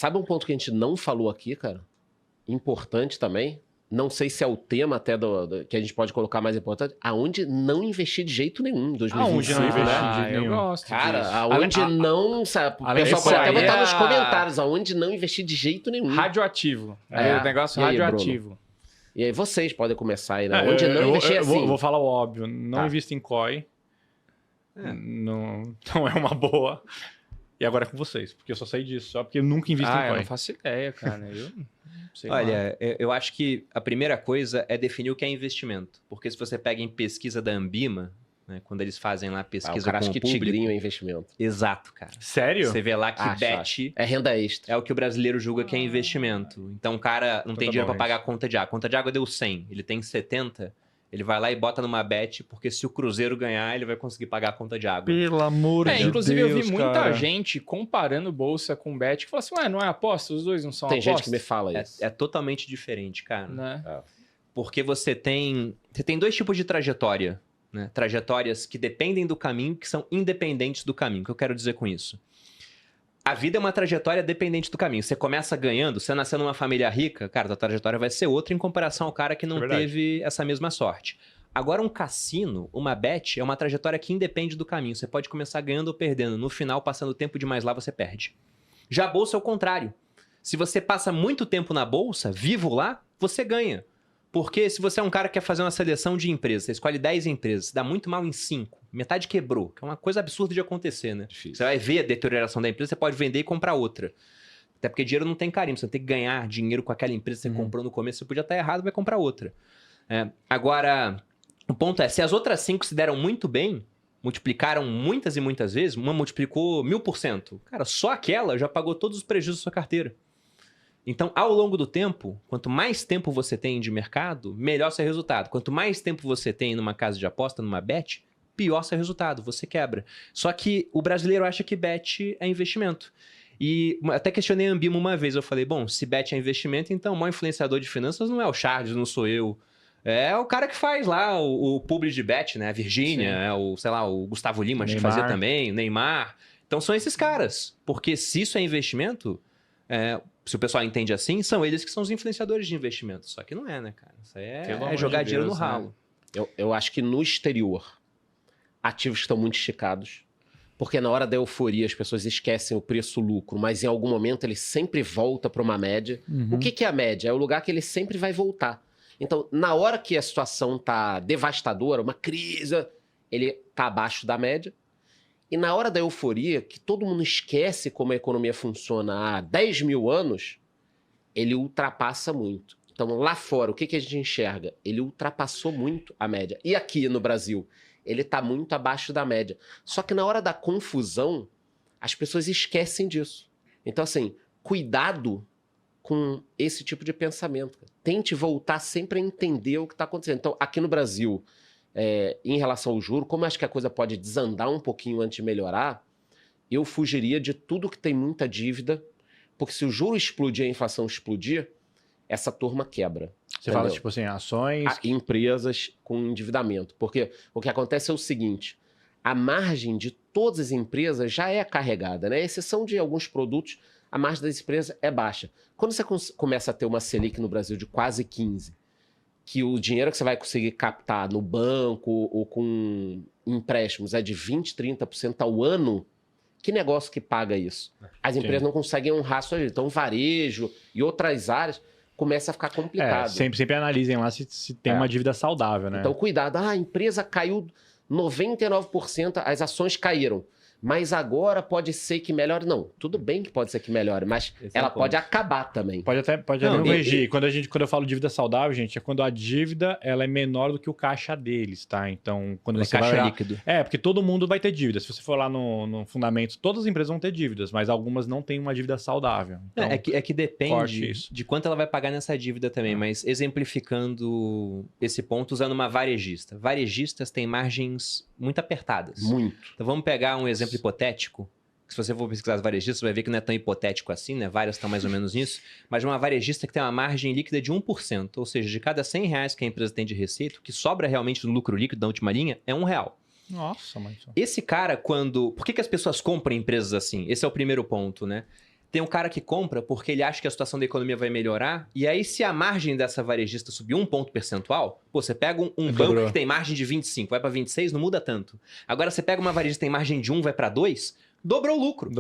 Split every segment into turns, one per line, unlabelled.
Sabe um ponto que a gente não falou aqui, cara? Importante também. Não sei se é o tema até que a gente pode colocar mais importante. Aonde não investir de jeito nenhum em 2025,
Aonde não investir
né?
de jeito
eu
nenhum?
gosto
Cara,
disso.
aonde não... Sabe, o
além
pessoal
disso,
pode até
aí
botar
é
nos comentários. Aonde não investir de jeito nenhum.
Radioativo.
É.
O negócio
E aí,
radioativo.
E aí vocês podem começar aí, né? Onde não investir
eu
assim.
vou falar o óbvio. Não
Tá.
invista em COI. Não é uma boa. E agora é com vocês, porque eu só sei disso. Só porque eu nunca invisto em
Eu
COI.
não faço ideia, cara. Eu não sei lá.
Olha, eu acho que a primeira coisa é definir o que é investimento. Porque se você pega em pesquisa da Ambima, né, quando eles fazem lá
O
pesquisa
cara
com
acha
o
que
público...
tigrinho é investimento.
Exato, cara.
Sério?
Você vê lá que
Acho.
bet
É renda extra.
é o que o brasileiro julga que é investimento. Então o cara não
Então
tem
tá
dinheiro
bom,
pra pagar a conta de água. A conta de água deu 100, ele tem 70, ele vai lá e bota numa bet, porque se o Cruzeiro ganhar, ele vai conseguir pagar a conta de água.
Pelo amor de Deus,
Inclusive eu vi muita
cara.
gente comparando bolsa com bet, que falou assim, ué, não é aposta? Os dois não são
Tem gente
apostas?
que me fala isso.
É totalmente diferente, cara.
Né?
Porque você tem dois tipos de trajetória, né? Trajetórias que dependem do caminho, que são independentes do caminho. O que eu quero dizer com isso? A vida é uma trajetória dependente do caminho. Você começa ganhando, você nasceu numa família rica, cara, a trajetória vai ser outra em comparação ao cara que não
verdade.
teve essa mesma sorte. Agora, um cassino, uma bet, é uma trajetória que independe do caminho. Você pode começar ganhando ou perdendo. No final, passando tempo demais lá, você perde. Já a bolsa é o contrário. Se você passa muito tempo na bolsa, vivo lá, você ganha. Porque se você é um cara que quer fazer uma seleção de empresas, você escolhe 10 empresas, se dá muito mal em 5, metade quebrou, que é uma coisa absurda de acontecer, né?
Difícil.
Você vai ver a deterioração da empresa, você pode vender e comprar outra. Até porque dinheiro não tem carimbo, você tem que ganhar dinheiro com aquela empresa que você comprou no começo, você podia estar errado, vai comprar outra. Agora, o ponto é, se as outras 5 se deram muito bem, multiplicaram muitas e muitas vezes, uma multiplicou 1000%. Cara, só aquela já pagou todos os prejuízos da sua carteira. Então, ao longo do tempo, quanto mais tempo você tem de mercado, melhor seu resultado. Quanto mais tempo você tem numa casa de aposta, numa bet, pior seu resultado, você quebra. Só que o brasileiro acha que bet é investimento. E até questionei a Ambima uma vez, eu falei, bom, se bet é investimento, então o maior influenciador de finanças não é o Charles, não sou eu. É o cara que faz lá o publi de bet, né? A Virgínia, sei lá, o Gustavo Lima, acho que fazia também, o Neymar. Então são esses caras. Porque se isso é investimento... se o pessoal entende assim, são eles que são os influenciadores de investimento. Só que não é, né, cara? Isso aí é jogar dinheiro no ralo.
Eu acho que no exterior, ativos estão muito esticados. Porque na hora da euforia as pessoas esquecem o preço-lucro, mas em algum momento ele sempre volta para uma média. O que é a média? É o lugar que ele sempre vai voltar. Então, na hora que a situação tá devastadora, uma crise, ele tá abaixo da média. E na hora da euforia, que todo mundo esquece como a economia funciona há 10 mil anos, ele ultrapassa muito. Então, lá fora, o que a gente enxerga? Ele ultrapassou muito a média. E aqui no Brasil, ele está muito abaixo da média. Só que na hora da confusão, as pessoas esquecem disso. Então, assim, cuidado com esse tipo de pensamento. Tente voltar sempre a entender o que está acontecendo. Então, aqui no Brasil... em relação ao juro, como eu acho que a coisa pode desandar um pouquinho antes de melhorar, eu fugiria de tudo que tem muita dívida, porque se o juro explodir, a inflação explodir, essa turma quebra.
Você fala, tipo assim, ações...
Empresas com endividamento. Porque o que acontece é o seguinte, a margem de todas as empresas já é carregada, né? À exceção de alguns produtos, a margem das empresas é baixa. Quando você começa a ter uma Selic no Brasil de quase 15%, que o dinheiro que você vai conseguir captar no banco ou com empréstimos é de 20%, 30% ao ano, que negócio que paga isso? As empresas não conseguem honrar sua dívida. Então, o varejo e outras áreas começa a ficar complicado.
Sempre analisem lá se tem uma dívida saudável, né?
Então, cuidado. A empresa caiu 99%, as ações caíram. Mas agora pode ser que melhore. Não, tudo bem que pode ser que melhore, mas ela pode acabar também.
Pode até corrigir. Quando eu falo dívida saudável, gente, é quando a dívida ela é menor do que o caixa deles, tá? Então, quando você
caixa
vai olhar...
líquido.
Porque todo mundo vai ter dívida. Se você for lá no fundamento, todas as empresas vão ter dívidas, mas algumas não têm uma dívida saudável. Então,
é que depende de quanto ela vai pagar nessa dívida também, mas exemplificando esse ponto usando uma varejista. Varejistas têm margens muito apertadas.
Muito.
Então vamos pegar um exemplo hipotético, que se você for pesquisar as varejistas, você vai ver que não é tão hipotético assim, né? Várias estão mais ou menos nisso, mas uma varejista que tem uma margem líquida de 1%, ou seja, de cada R$100 que a empresa tem de receita, o que sobra realmente no lucro líquido da última linha é R$1.
Nossa, mas...
Esse cara, Por que as pessoas compram empresas assim? Esse é o primeiro ponto, né? Tem um cara que compra porque ele acha que a situação da economia vai melhorar, e aí se a margem dessa varejista subir 1 ponto percentual, pô, você pega um banco que tem margem de 25, vai para 26, não muda tanto. Agora você pega uma varejista que tem margem de 1, vai para 2, dobrou o lucro.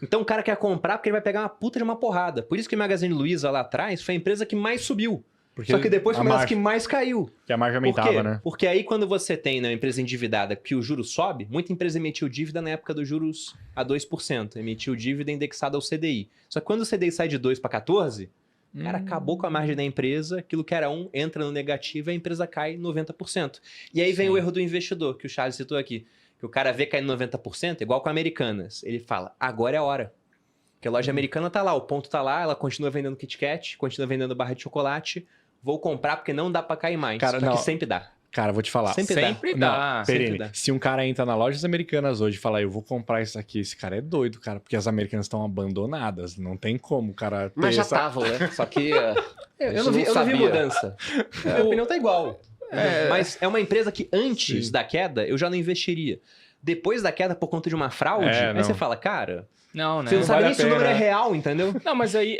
Então o cara quer comprar porque ele vai pegar uma puta de uma porrada. Por isso que o Magazine Luiza lá atrás foi a empresa que mais subiu. Só que depois foi uma das que mais caiu.
Que a margem aumentava, né?
Porque aí quando você tem uma empresa endividada que o juro sobe, muita empresa emitiu dívida na época dos juros a 2%. Emitiu dívida indexada ao CDI. Só que quando o CDI sai de 2 para 14, cara, acabou com a margem da empresa, aquilo que era 1 entra no negativo e a empresa cai 90%. E aí vem o erro do investidor, que o Charles citou aqui. Que o cara vê cair 90%, igual com a Americanas. Ele fala, agora é a hora. Porque a loja americana tá lá, o ponto tá lá, ela continua vendendo Kit Kat, continua vendendo barra de chocolate. Vou comprar porque não dá pra cair mais.
Cara,
Só
não.
que sempre dá.
Cara, vou te falar.
Sempre dá.
Não,
sempre
Perini,
dá.
se um cara entra na lojas americanas hoje e fala, eu vou comprar isso aqui, esse cara é doido, cara, porque as americanas estão abandonadas. Não tem como, cara.
Mas já estavam, né? Só que.
Eu não vi mudança. Minha opinião tá igual. Mas é uma empresa que antes da queda eu já não investiria. Depois da queda, por conta de uma fraude, aí
não.
você fala, cara,
Não, né?
você não sabe
vale
nem
a
se o número é
pena.
real, entendeu?
Não, mas aí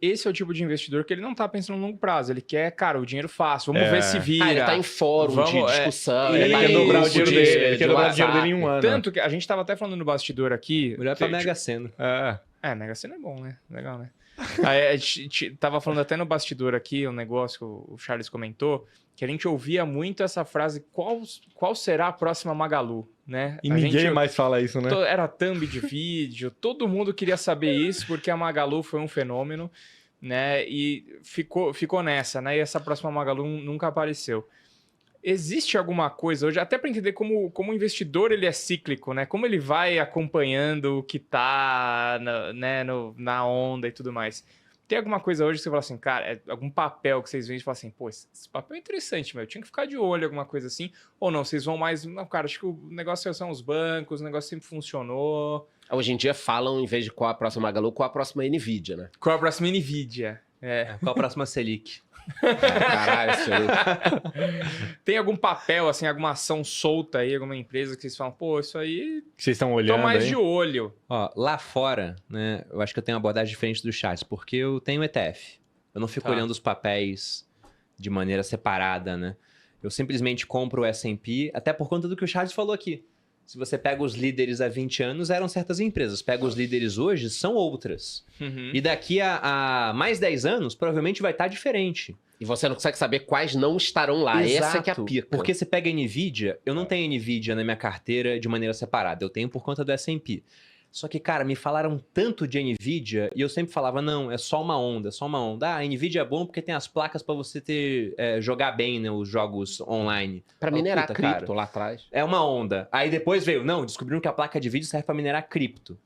esse é o tipo de investidor que ele não tá pensando no longo prazo. Ele quer, cara, o dinheiro fácil. Vamos ver se vira.
Ele tá em fórum de
Vamos,
discussão.
ele
tá
quer
em
dobrar o
grupo
dinheiro
de-
dele,
Ele
de
quer dobrar o dinheiro
WhatsApp.
dele em um ano.
Tanto que a gente tava até falando no bastidor aqui.
Melhor pra Mega Sena.
Mega Sena é bom, né? Legal, né? Aí a gente tava falando até no bastidor aqui, um negócio que o Charles comentou, que a gente ouvia muito essa frase, qual será a próxima Magalu, né?
E
A
ninguém
gente-
mais fala isso, né?
Era thumb de vídeo, todo mundo queria saber isso, porque a Magalu foi um fenômeno, né? E ficou nessa, né? E essa próxima Magalu nunca apareceu. Existe alguma coisa hoje, até para entender como o investidor ele é cíclico, né? Como ele vai acompanhando o que tá na onda e tudo mais. Tem alguma coisa hoje que você fala assim, cara, algum papel que vocês veem e falam assim, pô, esse papel é interessante, meu, eu tinha que ficar de olho, alguma coisa assim. Ou não, vocês vão mais, não, cara, acho que o negócio são os bancos, o negócio sempre funcionou.
Hoje em dia falam, em vez de qual a próxima Magalu, qual a próxima Nvidia, né?
Qual a próxima Nvidia?
Qual a próxima Selic?
Caralho, isso aí.
Tem algum papel, assim, alguma ação solta aí, alguma empresa que vocês falam, pô, isso aí,
Vocês estão
tô
olhando
mais
aí?
de olho.
Ó, lá fora, né, eu acho que eu tenho uma abordagem diferente do Charles, porque eu tenho ETF. Eu não fico
Tá.
olhando os papéis de maneira separada, né? Eu simplesmente compro o S&P, até por conta do que o Charles falou aqui. Se você pega os líderes há 20 anos, eram certas empresas. Pega os líderes hoje, são outras.
Uhum.
E daqui a mais 10 anos, provavelmente vai estar diferente.
E você não consegue saber quais não estarão lá. Essa que é a pica.
Porque você pega a NVIDIA, eu não tenho NVIDIA na minha carteira de maneira separada. Eu tenho por conta do S&P. Só que, cara, me falaram tanto de NVIDIA e eu sempre falava, não, é só uma onda, é só uma onda. Ah, a NVIDIA é bom porque tem as placas para você jogar bem, né, os jogos online.
Pra
Fala,
minerar
puta,
cripto
cara,
lá atrás.
é uma onda. Aí depois veio, não, descobriram que a placa de vídeo serve para minerar cripto.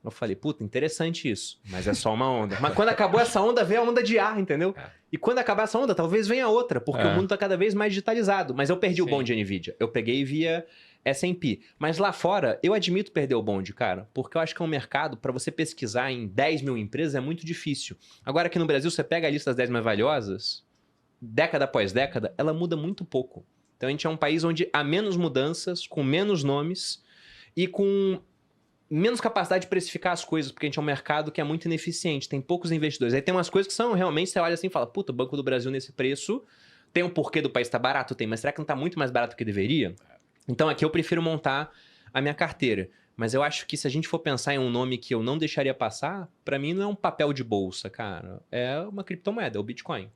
Eu falei, puta, interessante isso, mas é só uma onda. Mas quando acabou essa onda, veio a onda de ar, entendeu? E quando acabar essa onda, talvez venha outra, porque o mundo tá cada vez mais digitalizado. Mas eu perdi o bonde de NVIDIA. Eu peguei via S&P. Mas lá fora, eu admito perder o bonde, cara, porque eu acho que é um mercado, para você pesquisar em 10 mil empresas, é muito difícil. Agora aqui no Brasil, você pega a lista das 10 mais valiosas, década após década, ela muda muito pouco. Então a gente é um país onde há menos mudanças, com menos nomes e com menos capacidade de precificar as coisas, porque a gente é um mercado que é muito ineficiente, tem poucos investidores. Aí tem umas coisas que são realmente, você olha assim e fala, puta, o Banco do Brasil nesse preço, tem um porquê do país estar barato? Tem, mas será que não está muito mais barato do que deveria? Então aqui eu prefiro montar a minha carteira. Mas eu acho que se a gente for pensar em um nome que eu não deixaria passar, para mim não é um papel de bolsa, cara. É uma criptomoeda, é o Bitcoin.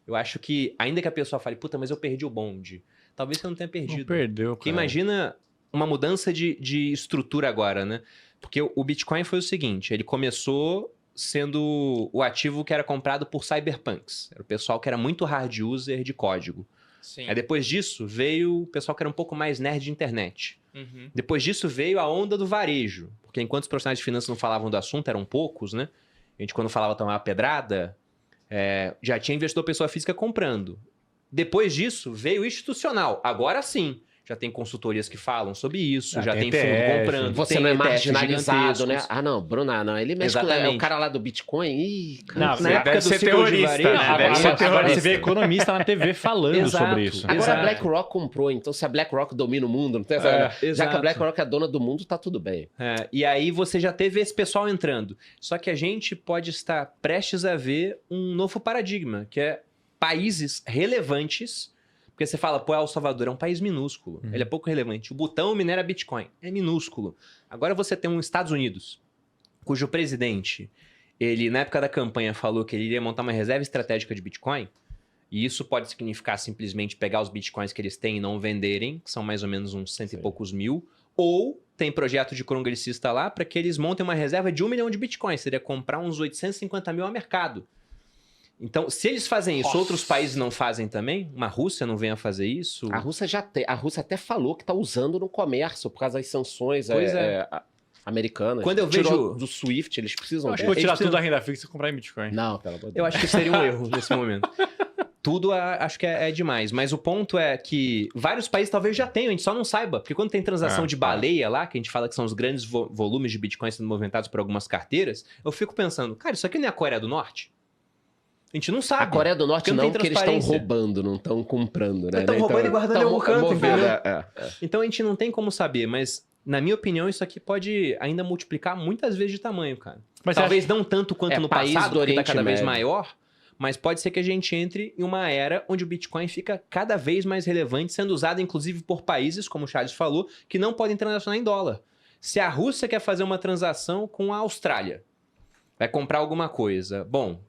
Eu acho que, ainda que a pessoa fale, puta, mas eu perdi o bonde. Talvez você não tenha perdido.
Não perdeu,
Porque
cara.
imagina uma mudança de estrutura agora, né? Porque o Bitcoin foi o seguinte, ele começou sendo o ativo que era comprado por cyberpunks. Era o pessoal que era muito hard user de código.
Sim.
Aí depois disso veio o pessoal que era um pouco mais nerd de internet.
Uhum.
Depois disso veio a onda do varejo. Porque enquanto os profissionais de finanças não falavam do assunto, eram poucos, né? A gente quando falava tomar uma pedrada, já tinha investidor pessoa física comprando. Depois disso veio o institucional. Agora sim. Já tem consultorias que falam sobre isso, já
tem
tem fundo
ETF.
comprando.
Você
tem
não é
ETFs
marginalizado, né?
gigantescos.
Ah, não, Bruna, não. Ele mexe com é o
Exatamente.
cara lá do Bitcoin. Ih,
Não,
cara.
você
Na época
deve
do
ser
ciclo de
terrorista,
varejo,
né?
Agora,
Deve ser
agora
terrorista.
você vê economista na TV falando
Exato.
sobre isso.
Agora
Exato.
a BlackRock comprou, então se a BlackRock domina o mundo, não tem essa... Já que
exato.
a BlackRock é dona do mundo, tá tudo bem.
E aí você já teve esse pessoal entrando. Só que a gente pode estar prestes a ver um novo paradigma, que é países relevantes. Porque você fala, pô, El Salvador é um país minúsculo. Ele é pouco relevante. O Butão minera Bitcoin. É minúsculo. Agora você tem um Estados Unidos, cujo presidente, ele, na época da campanha, falou que ele iria montar uma reserva estratégica de Bitcoin. E isso pode significar simplesmente pegar os Bitcoins que eles têm e não venderem, que são mais ou menos uns 100 e poucos mil. Ou tem projeto de congressista lá para que eles montem uma reserva de 1 milhão de Bitcoins. Seria comprar uns 850 mil ao mercado. Então, se eles fazem isso, outros países não fazem também? Uma Rússia não vem a fazer isso?
A Rússia a Rússia até falou que tá usando no comércio por causa das sanções
Pois
americanas.
Quando eu
Tirou
vejo-
do SWIFT, eles precisam
Eu acho que vou
dela.
tirar
Eles
tudo da renda fixa e comprar em Bitcoin.
Não, pelo amor de
Eu
Deus.
acho que seria um erro nesse momento. Tudo acho que é demais. Mas o ponto é que vários países talvez já tenham, a gente só não saiba. Porque quando tem transação de baleia lá, que a gente fala que são os grandes volumes de Bitcoin sendo movimentados por algumas carteiras, eu fico pensando, cara, isso aqui não é a Coreia do Norte? A gente não sabe.
A Coreia do Norte
Porque não
não,
tem
porque eles estão
transparência.
roubando, não estão comprando, né?
Estão roubando e guardando em algum canto,
movendo,
entendeu? Então a gente não tem como saber, mas na minha opinião isso aqui pode ainda multiplicar muitas vezes de tamanho, cara.
Mas você
Talvez não tanto quanto
É,
no país,
passado
porque está
Oriente
cada vez
Médio.
maior, mas pode ser que a gente entre em uma era onde o Bitcoin fica cada vez mais relevante, sendo usado inclusive por países, como o Charles falou, que não podem transacionar em dólar. Se a Rússia quer fazer uma transação com a Austrália, vai comprar alguma coisa, bom,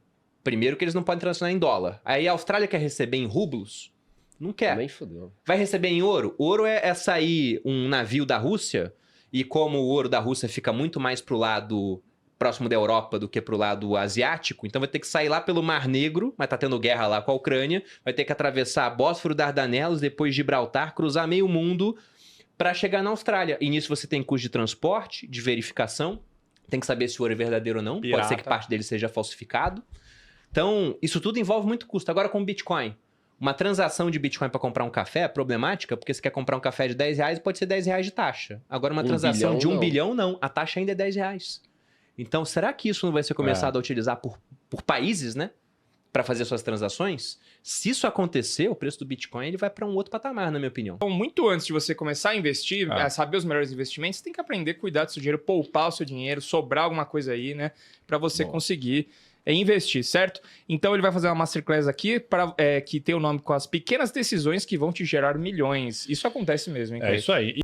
primeiro que eles não podem transacionar em dólar. Aí a Austrália quer receber em rublos? Não quer.
Nem fudeu.
Vai receber em ouro? Ouro é sair um navio da Rússia, e como o ouro da Rússia fica muito mais pro lado próximo da Europa do que pro lado asiático, então vai ter que sair lá pelo Mar Negro, mas tá tendo guerra lá com a Ucrânia, vai ter que atravessar Bósforo, Dardanelos, depois Gibraltar, cruzar meio mundo para chegar na Austrália. E nisso você tem custo de transporte, de verificação, tem que saber se o ouro é verdadeiro ou não, pode ser que
Pirata.
parte dele seja falsificado. Então, isso tudo envolve muito custo. Agora com o Bitcoin, uma transação de Bitcoin para comprar um café é problemática, porque você quer comprar um café de 10 reais, pode ser 10 reais de taxa. Agora uma transação
bilhão,
de 1
não.
bilhão, não. A taxa ainda é 10 reais. Então, será que isso não vai ser começado a utilizar por países, né? Para fazer suas transações? Se isso acontecer, o preço do Bitcoin ele vai para um outro patamar, na minha opinião.
Então, muito antes de você começar a investir, saber os melhores investimentos, você tem que aprender a cuidar do seu dinheiro, poupar o seu dinheiro, sobrar alguma coisa aí, né? Para você conseguir investir, certo? Então ele vai fazer uma masterclass aqui que tem o nome com as pequenas decisões que vão te gerar milhões. Isso acontece mesmo, hein?
É isso aí.